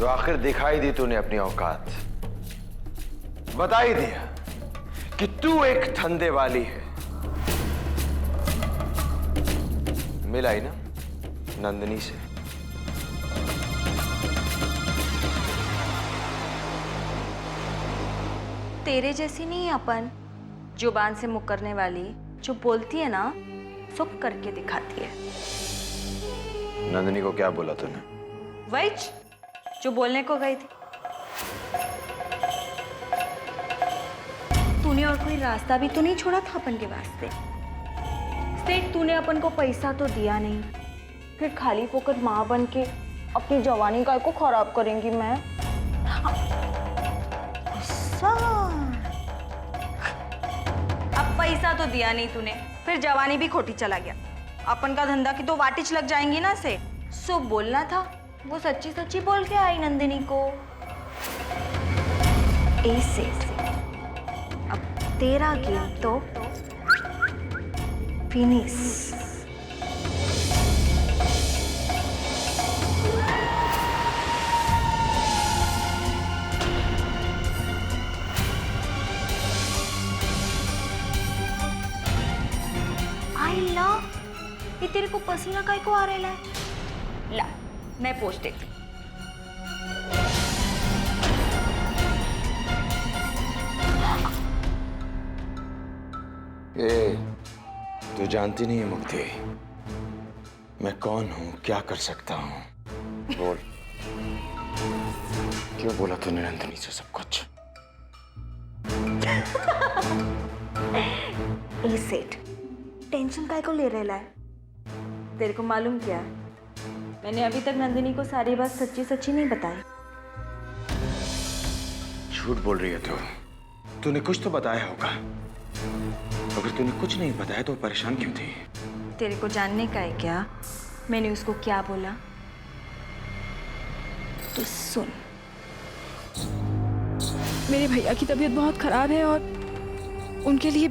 तो आखिर दिखाई दी तूने अपनी औकात, बता ही दिया कि तू एक धंधे वाली है। मिल आई ना नंदिनी से? तेरे जैसी नहीं अपन, जुबान से मुकरने वाली, जो बोलती है ना सब करके दिखाती है। नंदिनी को क्या बोला तूने? वही जो बोलने को गई थी। तूने और कोई रास्ता भी तो नहीं छोड़ा था अपन के वास्ते। सेठ, तूने अपन को पैसा तो दिया नहीं, फिर खाली फोकट माँ बन के अपनी जवानी का को खराब करेंगी मैं? अब पैसा तो दिया नहीं तूने, फिर जवानी भी खोटी चला गया। अपन का धंधा की तो वाटिच लग जाएंगी ना से। सो बोलना था, वो सच्ची सच्ची बोल के आई नंदिनी को। ऐसे अब तेरा गेम तो फिनिश। ये तेरे को पसीना काय को आ रहा है? ला, मैं पोछ देती। तू जानती नहीं है मुक्ति, मैं कौन हूं, क्या कर सकता हूं? बोल, क्यों बोला तूने नंदिनी से सब कुछ? ए सेठ, टेंशन काय को ले रहा है? तेरे को मालूम क्या, मैंने अभी तक नंदिनी को सारी बात सच्ची सच्ची नहीं बताई। झूठ बोल रही है तू। तूने कुछ तो बताया होगा। अगर तूने कुछ नहीं बताया तो परेशान क्यों थी? तेरे को जानने का है क्या मैंने उसको क्या बोला? तो सुन। मेरे भैया की तबीयत बहुत खराब है और उनके लिए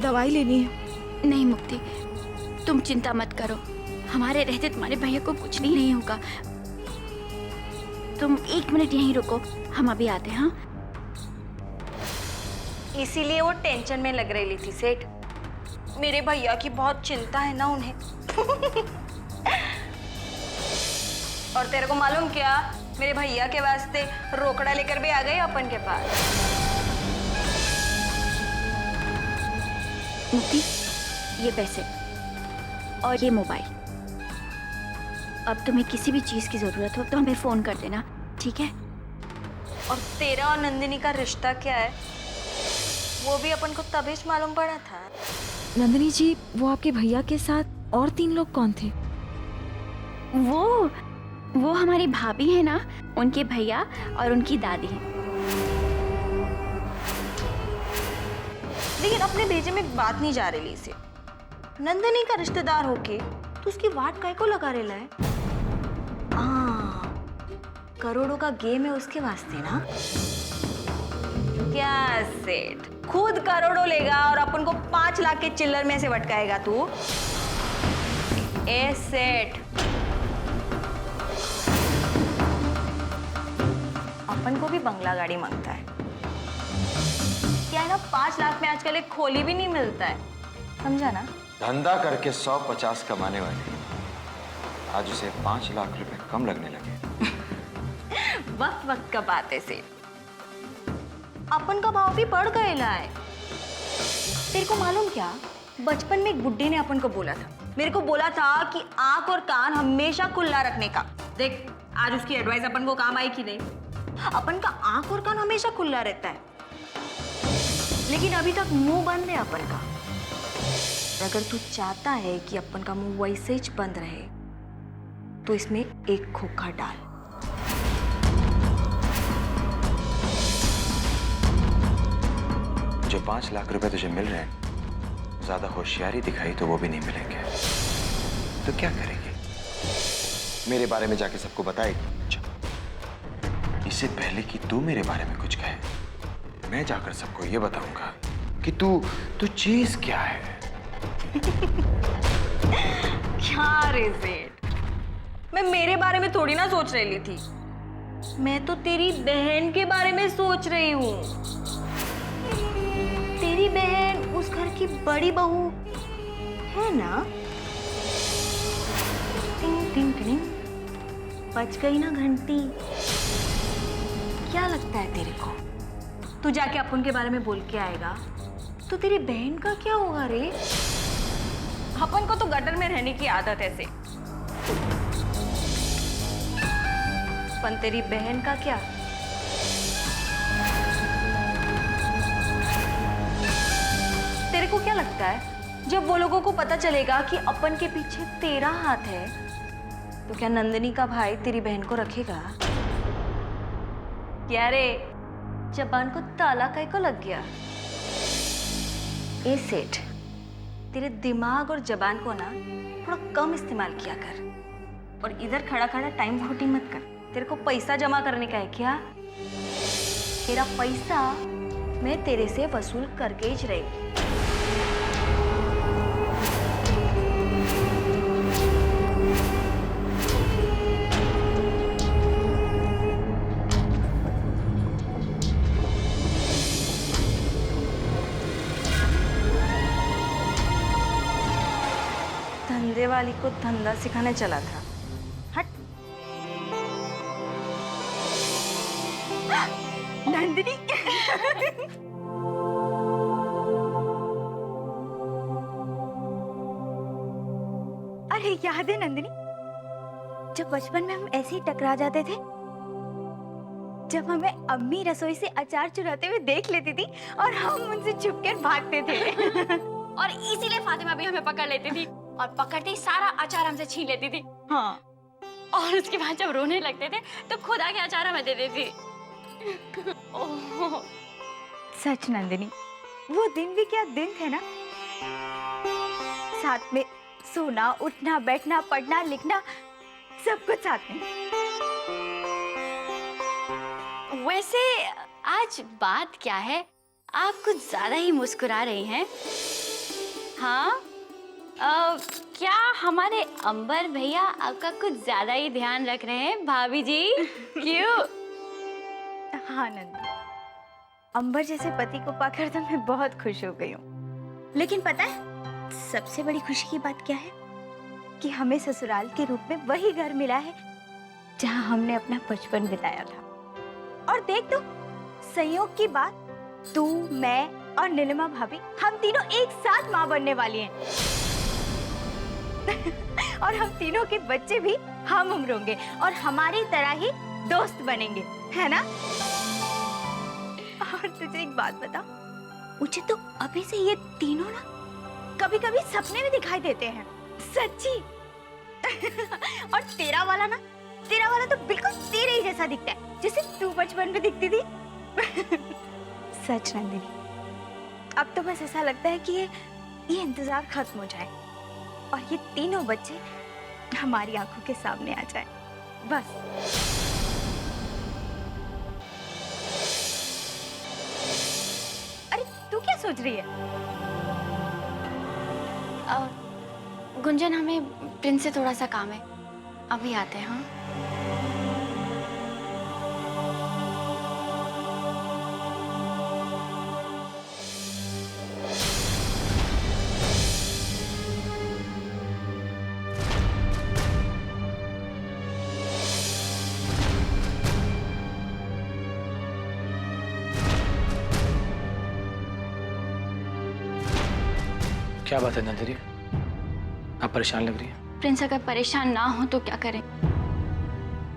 दवाई लेनी है। नहीं मुक्ति, तुम चिंता मत करो, हमारे रहते तुम्हारे भैया को कुछ नहीं होगा। तुम 1 मिनट यहीं रुको, हम अभी आते हैं। हाँ, इसीलिए वो टेंशन में लग रही थी सेठ। मेरे भैया की बहुत चिंता है ना उन्हें। और तेरे को मालूम क्या, मेरे भैया के वास्ते रोकड़ा लेकर भी आ गए अपन के पास। मुक्ति, ये पैसे और ये मोबाइल। अब तुम्हें किसी भी चीज की जरूरत हो तो हमें फोन कर देना, ठीक है? और तेरा और नंदिनी का रिश्ता क्या है वो भी अपन को तभी मालूम पड़ा था। नंदिनी जी, वो आपके भैया के साथ और 3 लोग कौन थे? वो हमारी भाभी है ना, उनके भैया और उनकी दादी है। लेकिन अपने भेजे में एक बात नहीं जा रही से, नंदिनी का रिश्तेदार होके तो उसकी वाट काय को लगा रेला है? करोड़ों का गेम है उसके वास्ते ना। क्या सेठ, खुद करोड़ों लेगा और अपन को 5 लाख के चिल्लर में से भटकाएगा तू? ए सेठ, अपन को भी बंगला गाड़ी मांगता है क्या है ना? 5 लाख में आजकल एक खोली भी नहीं मिलता है, समझा ना? धंधा करके 150 कमाने वाले आज उसे 5 लाख रुपए कम लगने लगे। वक्त वक्त का बात है सेठ, अपन का भाव भी बढ़ गया है। तेरे को मालूम क्या, बचपन में एक बुड्ढे ने अपन को बोला था, मेरे को बोला था कि आंख और कान हमेशा खुला रखने का। देख, आज उसकी एडवाइस अपन को काम आई कि नहीं? अपन का आंख और कान हमेशा खुला रहता है, लेकिन अभी तक मुंह बंद है अपन का। अगर तू चाहता है कि अपन का मुंह वैसे ही बंद रहे तो इसमें एक खोखा डाल। जो 5 लाख रुपए तुझे मिल रहे हैं, ज्यादा होशियारी दिखाई तो वो भी नहीं मिलेंगे। तो क्या करेंगे? मेरे बारे में जाके सबको बताएगी? इससे पहले कि तू मेरे बारे में कुछ कहे, मैं जाकर सबको ये बताऊंगा कि तू चीज क्या है। क्या रे सेठ, मैं मेरे बारे में थोड़ी ना सोच रही थी। मैं तो तेरी बहन के बारे में सोच रही हूँ। तेरी बहन उस घर की बड़ी बहू है ना? टिंग टिंग टिंग, बज गई ना घंटी। क्या लगता है तेरे को, तू जाके अपन के बारे में बोल के आएगा तो तेरी बहन का क्या होगा रे? अपन को तो गटर में रहने की आदत है से, पर तेरी बहन का क्या? तेरे को क्या लगता है जब वो लोगों को पता चलेगा कि अपन के पीछे तेरा हाथ है तो क्या नंदिनी का भाई तेरी बहन को रखेगा? क्या रे, जबान को ताला काहे को लग गया? ए सेठ, तेरे दिमाग और जबान को ना थोड़ा कम इस्तेमाल किया कर और इधर खड़ा खड़ा टाइम खोटी मत कर। तेरे को पैसा जमा करने का है क्या? तेरा पैसा मैं तेरे से वसूल करके ही रहेगी। धंधे वाली को धंधा सिखाने चला था। हट। नंदिनी। अरे याद है नंदिनी, जब बचपन में हम ऐसे ही टकरा जाते थे, जब हमें अम्मी रसोई से अचार चुराते हुए देख लेती थी और हम उनसे छुपकर भागते थे। और इसीलिए फातिमा भी हमें पकड़ लेती थी और पकड़ते ही सारा अचार हमसे छीन लेती थी। हाँ, और उसके बाद जब रोने लगते थे तो खुद आके अचार हमें दे देती। ओह, सच नंदिनी, वो दिन भी क्या दिन थे ना। साथ में सोना, उठना, बैठना, पढ़ना, लिखना, सब कुछ साथ में। वैसे आज बात क्या है, आप कुछ ज्यादा ही मुस्कुरा रही हैं। हाँ, क्या हमारे अंबर भैया आपका कुछ ज्यादा ही ध्यान रख रहे हैं भाभी जी? क्यों? हाँ नंदिनी, अंबर जैसे पति को पाकर तो मैं बहुत खुश हो गई हूँ। लेकिन पता है सबसे बड़ी खुशी की बात क्या है? कि हमें ससुराल के रूप में वही घर मिला है जहाँ हमने अपना बचपन बिताया था। और देख तो, संयोग की बात, तू, मैं और नीलिमा भाभी, हम तीनों एक साथ माँ बनने वाली हैं। और हम तीनों के बच्चे भी हम उम्र होंगे और हमारी तरह ही दोस्त बनेंगे, है ना? और तुझे एक बात बता, मुझे तो अभी से ये तीनों ना कभी कभी सपने में दिखाई देते हैं, सच्ची। और तेरा वाला तो बिल्कुल तेरे ही जैसा दिखता है, जैसे तू बचपन में दिखती थी। सच नंदिनी, अब तो बस ऐसा लगता है कि ये इंतजार खत्म हो जाए और ये तीनों बच्चे हमारी आंखों के सामने आ जाए, बस। अरे तू क्या सोच रही है? गुंजन, हमें प्रिंस से थोड़ा सा काम है, अभी आते हैं। हाँ, क्या बात है नंदिनी, आप परेशान लग रही हैं। प्रिंस अगर परेशान ना हो तो क्या करें?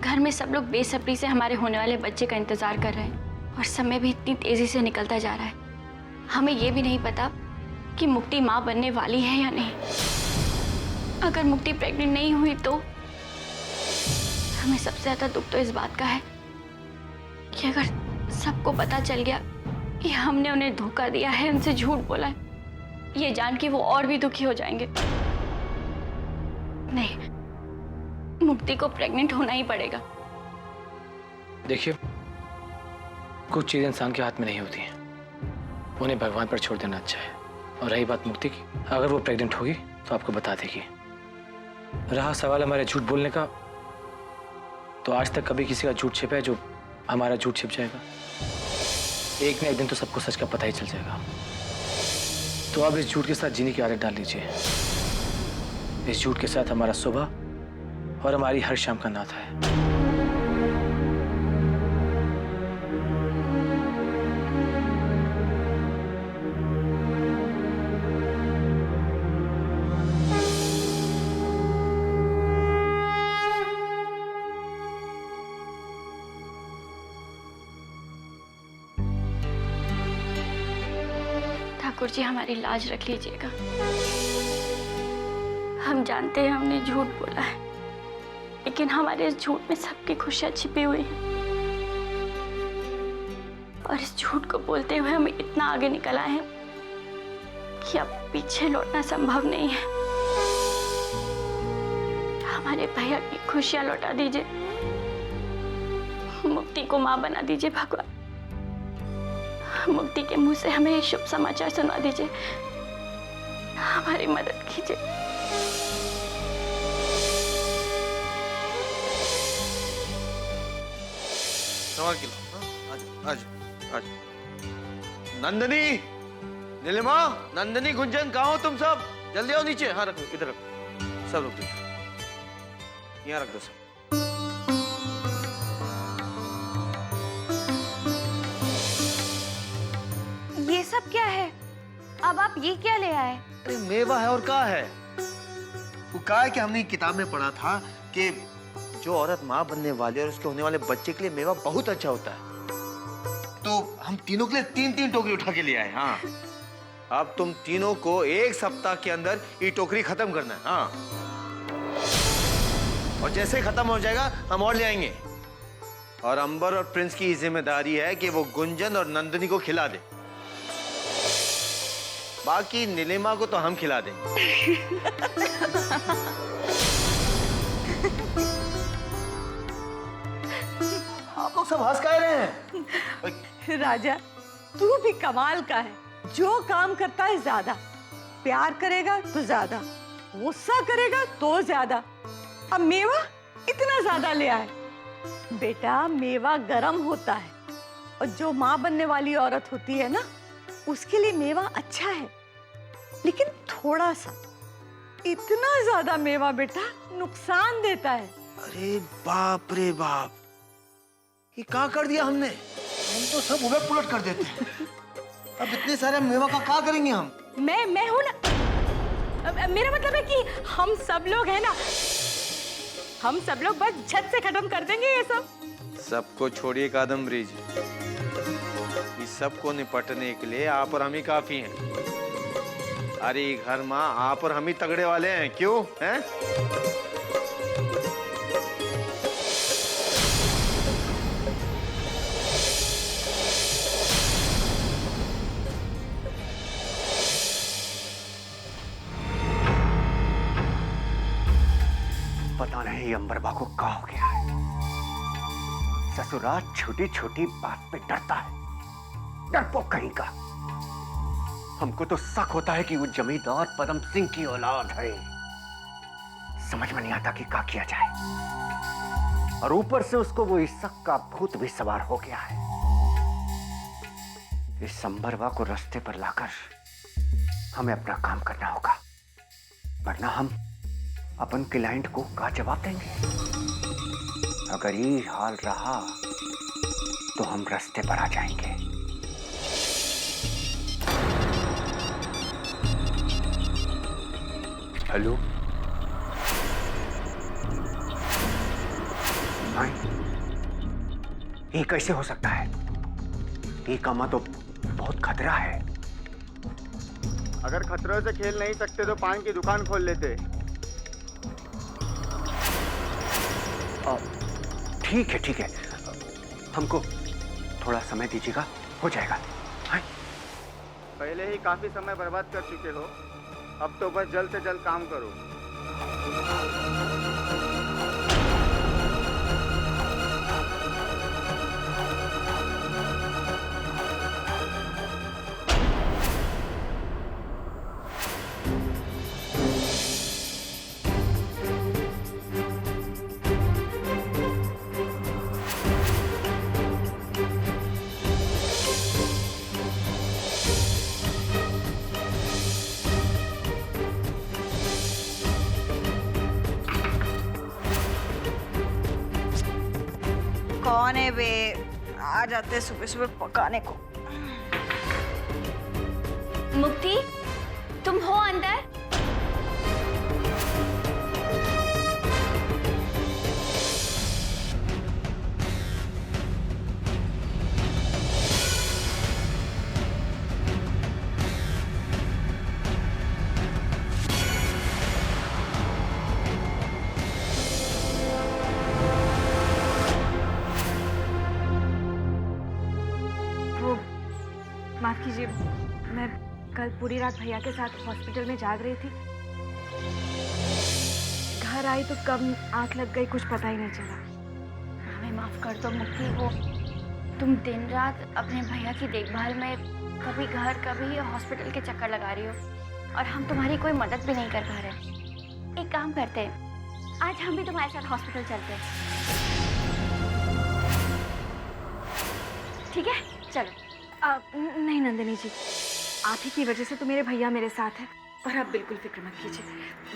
घर में सब लोग बेसब्री से हमारे होने वाले बच्चे का इंतजार कर रहे हैं और समय भी इतनी तेजी से निकलता जा रहा है। हमें ये भी नहीं पता कि मुक्ति माँ बनने वाली है या नहीं। अगर मुक्ति प्रेग्नेंट नहीं हुई तो हमें सबसे ज्यादा दुख तो इस बात का है कि अगर सबको पता चल गया कि हमने उन्हें धोखा दिया है, उनसे झूठ बोला है, ये जान के वो और भी दुखी हो जाएंगे। नहीं, मुक्ति को प्रेग्नेंट होना ही पड़ेगा। देखिए, कुछ चीजें इंसान के हाथ में नहीं होती हैं, उन्हें भगवान पर छोड़ देना अच्छा है। और रही बात मुक्ति की, अगर वो प्रेग्नेंट होगी तो आपको बता देगी। रहा सवाल हमारे झूठ बोलने का, तो आज तक कभी किसी का झूठ छिपा है जो हमारा झूठ छिप जाएगा? एक न एक दिन तो सबको सच का पता ही चल जाएगा। तो अब इस झूठ के साथ जीने की आदत डाल लीजिए। इस झूठ के साथ हमारा सुबह और हमारी हर शाम का नाता है। ठाकुर जी, हमारी लाज रख लीजिएगा। हम जानते हैं हमने झूठ बोला है, लेकिन हमारे इस झूठ में सबकी खुशियां छिपी हुई हैं। और इस झूठ को बोलते हुए हम इतना आगे निकल आए हैं कि अब पीछे लौटना संभव नहीं है। हमारे भैया की खुशियां लौटा दीजिए, मुक्ति को मां बना दीजिए भगवान। मुक्ति के मुंह से हमें ये शुभ समाचार सुना दीजिए, हमारी मदद कीजिए। आज नंदनी, नीलिमा, नंदनी, गुंजन, कहाँ हो तुम सब? जल्दी आओ नीचे। हाँ रखो, इधर रखो, सब रख दो, यहाँ रख दो सब। ये सब क्या है? अब आप ये क्या ले आए? अरे मेवा है और क्या है? वो क्या है कि हमने किताब में पढ़ा था कि जो औरत माँ बनने वाली है और उसके होने वाले बच्चे के लिए मेवा बहुत अच्छा होता है। तो हम तीनों के लिए 3-3 टोकरी उठा के ले आए। हाँ, अब तुम तीनों को 1 सप्ताह के अंदर ये टोकरी खत्म करना है। हाँ, और जैसे ही खत्म हो जाएगा हम और ले आएंगे। और अंबर और प्रिंस की जिम्मेदारी है कि वो गुंजन और नंदनी को खिला दे। बाकी नीलिमा को तो हम खिला देंगे। आप लोग सब हंस काहे रहे हैं? राजा, तू भी कमाल का है। जो काम करता है ज्यादा, प्यार करेगा तो ज्यादा, गुस्सा करेगा तो ज्यादा। अब मेवा इतना ज्यादा ले आए। बेटा, मेवा गरम होता है और जो माँ बनने वाली औरत होती है ना, उसके लिए मेवा अच्छा है, लेकिन थोड़ा सा। इतना ज्यादा मेवा बेटा नुकसान देता है। अरे बाप रे बाप, ये क्या कर दिया हमने? हम तो सब उलट पुलट कर देते हैं। अब इतने सारे मेवा का क्या करेंगे हम? मैं हूं ना। मेरा मतलब है कि हम सब लोग हैं ना, हम सब लोग बस झट से खत्म कर देंगे ये सब। सबको छोड़िए कादम्बरी जी, इस सबको निपटने के लिए आप और हम ही काफी हैं। अरे घर माँ, आप और हम ही तगड़े वाले हैं, क्यों हैं? पता नहीं अंबरबा को क्या हो गया है। ससुराल छोटी छोटी बात पे डरता है, डरपोक कहीं का। हमको तो शक होता है कि वो जमींदार पदम सिंह की औलाद है। समझ में नहीं आता कि क्या किया जाए। और ऊपर से उसको वो इस शक का भूत भी सवार हो गया है। इस अंबरबा को रास्ते पर लाकर हमें अपना काम करना होगा, वरना हम अपन क्लाइंट को क्या जवाब देंगे? अगर ये हाल रहा तो हम रास्ते पर आ जाएंगे। हेलो, ये कैसे हो सकता है? ये कामा तो बहुत खतरा है। अगर खतरों से खेल नहीं सकते तो पान की दुकान खोल लेते। ठीक है, ठीक है, हमको थोड़ा समय दीजिएगा, हो जाएगा। हाँ? पहले ही काफी समय बर्बाद कर चुके हो, अब तो बस जल्द से जल्द काम करो। कौन है बे? आ जाते सुबह सुबह पकाने को। मुक्ति, तुम हो अंदर? माफ कीजिए, मैं कल पूरी रात भैया के साथ हॉस्पिटल में जाग रही थी। घर आई तो कब आंख लग गई कुछ पता ही नहीं चला। हमें माफ कर दो मुक्ति, वो तुम दिन रात अपने भैया की देखभाल में कभी घर कभी हॉस्पिटल के चक्कर लगा रही हो और हम तुम्हारी कोई मदद भी नहीं कर पा रहे। एक काम करते हैं, आज हम भी तुम्हारे साथ हॉस्पिटल चलते हैं, ठीक है? चलो। नहीं नंदिनी जी, आप ही की वजह से तो मेरे भैया मेरे साथ हैं। और आप बिल्कुल फिक्र मत कीजिए,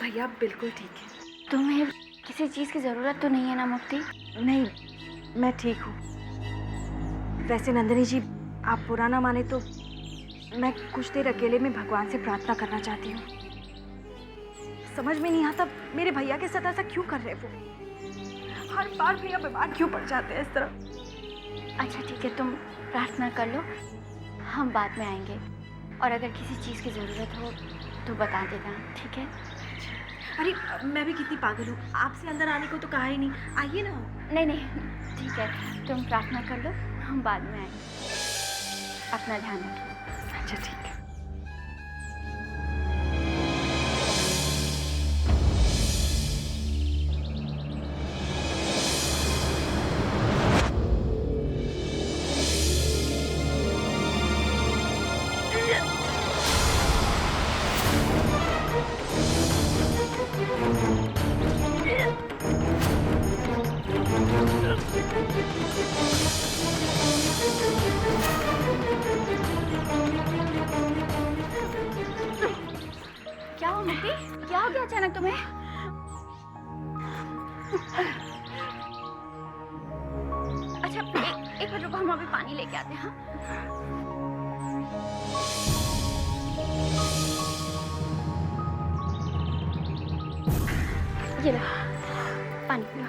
भैया बिल्कुल ठीक है। तुम्हें किसी चीज़ की ज़रूरत तो नहीं है ना मुक्ति? नहीं, मैं ठीक हूँ। वैसे नंदिनी जी, आप बुरा ना माने तो मैं कुछ देर अकेले में भगवान से प्रार्थना करना चाहती हूँ। समझ में नहीं आता मेरे भैया के साथ ऐसा क्यों कर रहे वो। हर बार भैया बीमार क्यों पड़ जाते हैं इस तरह। अच्छा ठीक है, तुम प्रार्थना कर लो, हम बाद में आएंगे और अगर किसी चीज़ की ज़रूरत हो तो बता देना, ठीक है? अरे मैं भी कितनी पागल हूँ, आपसे अंदर आने को तो कहा ही नहीं। आइए ना। नहीं नहीं ठीक है, तुम प्रार्थना कर लो, हम बाद में आएंगे। अपना ध्यान रखो। अच्छा ठीक है। क्या हो मुक्ति, क्या हो गया अचानक तुम्हें? अच्छा एक मिनट रुको, हम अभी पानी लेके आते हैं। हाँ ये लो पानी पियो।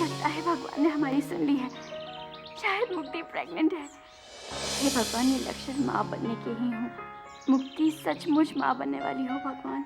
लगता है भगवान ने हमारी सुन ली है, शायद मुक्ति प्रेग्नेंट है। ये भगवान, ये लक्षण माँ बनने के ही हूँ। मुक्ति सचमुच माँ बनने वाली हो भगवान।